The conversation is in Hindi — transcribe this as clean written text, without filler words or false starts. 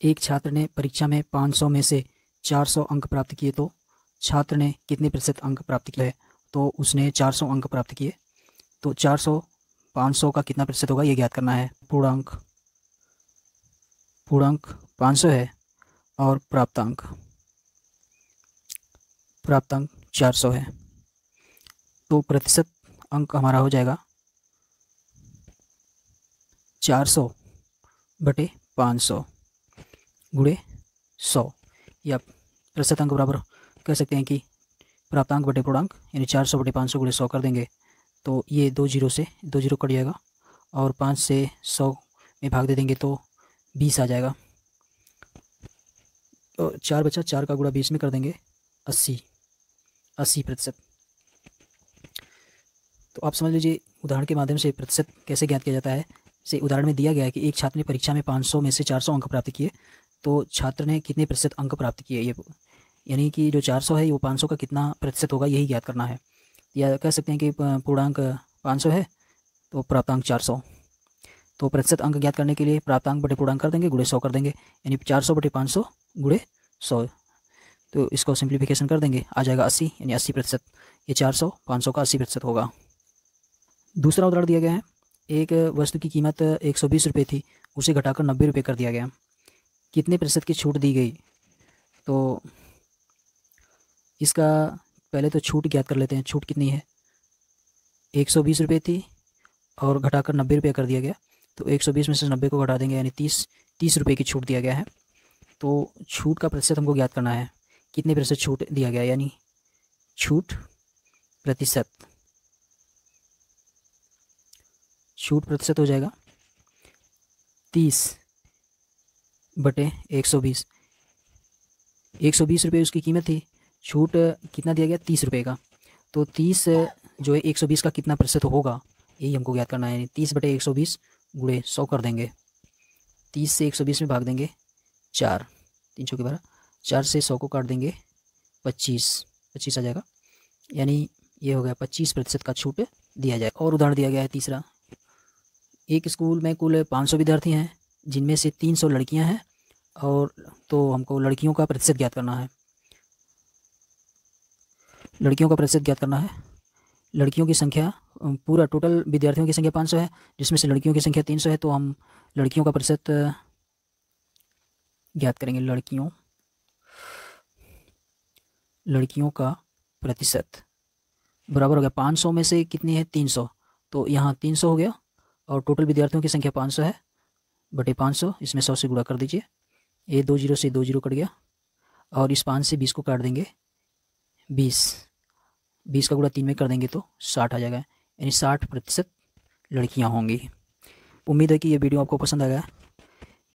एक छात्र ने परीक्षा में 500 में से 400 अंक प्राप्त किए तो छात्र ने कितने प्रतिशत अंक प्राप्त किए? तो उसने 400 अंक प्राप्त किए, तो 400 500 का कितना प्रतिशत होगा ये ज्ञात करना है। पूर्णांक 500 है और प्राप्तांक 400 है, तो प्रतिशत अंक हमारा हो जाएगा 400/500 गुणे 100, या प्रतिशत अंक बराबर कह सकते हैं कि प्राप्तांक बटे पूर्णांक, यानी 400/500 गुणे 100 कर देंगे तो ये 2 जीरो से 2 जीरो कट जाएगा और 5 से 100 में भाग दे देंगे तो 20 आ जाएगा। तो 4 बचा, 4 का गुणा 20 में कर देंगे 80%। तो आप समझ लीजिए उदाहरण के माध्यम से प्रतिशत कैसे ज्ञात किया जाता है। से उदाहरण में दिया गया है कि एक छात्र ने परीक्षा में 500 में से 400 अंक प्राप्त किए, तो छात्र ने कितने प्रतिशत अंक प्राप्त किए, ये यानी कि जो 400 है वो 500 का कितना प्रतिशत होगा यही ज्ञात करना है। या कह सकते हैं कि पूर्णांक 500 है तो प्राप्तांक 400। तो प्रतिशत अंक ज्ञात करने के लिए प्राप्तांक बटे पूर्णांक कर देंगे, गुणे 100 कर देंगे, यानी 400/500 गुणे 100। तो इसको सिंप्लीफिकेशन कर देंगे, आ जाएगा 80, यानी 80%। ये 400 500 का 80% होगा। दूसरा उदाहरण दिया गया है, एक वस्तु की कीमत 120 रुपये थी, उसे घटाकर 90 रुपये कर दिया गया, कितने प्रतिशत की छूट दी गई? तो इसका पहले तो छूट ज्ञात कर लेते हैं। छूट कितनी है? 120 रुपये थी और घटाकर 90 रुपये कर दिया गया, तो 120 में से 90 को घटा देंगे, यानी 30 रुपये की छूट दिया गया है। तो छूट का प्रतिशत हमको ज्ञात करना है, कितने प्रतिशत छूट दिया गया, यानी छूट प्रतिशत हो जाएगा 30/120। 120 रुपये उसकी कीमत थी, छूट कितना दिया गया? 30 रुपये का। तो 30 जो है 120 का कितना प्रतिशत होगा यही हमको ज्ञात करना है, यानी 30/120 गुणे 100 कर देंगे। 30 से 120 में भाग देंगे 4, 3 चौके 12, 4 से 100 को काट देंगे 25 आ जाएगा, यानी ये हो गया 25% का छूट दिया जाए। और उदाहरण दिया गया है तीसरा, एक स्कूल में कुल 500 विद्यार्थी हैं, जिनमें से 300 लड़कियां हैं, और तो हमको लड़कियों का प्रतिशत ज्ञात करना है। लड़कियों की संख्या, पूरा टोटल विद्यार्थियों की संख्या 500 है, जिसमें से लड़कियों की संख्या 300 है, तो हम लड़कियों का प्रतिशत ज्ञात करेंगे। लड़कियों का प्रतिशत बराबर हो गया 500 में से कितनी है? 300, तो यहाँ 300 हो गया, और टोटल विद्यार्थियों की संख्या 500 है बटे 500, इसमें 100 से गुणा कर दीजिए, ये 2 जीरो से 2 जीरो कट गया, और इस 5 से 20 को काट देंगे 20 का गुणा 3 में कर देंगे तो 60 आ जाएगा, यानी 60% लड़कियां होंगी। उम्मीद है कि ये वीडियो आपको पसंद आएगा।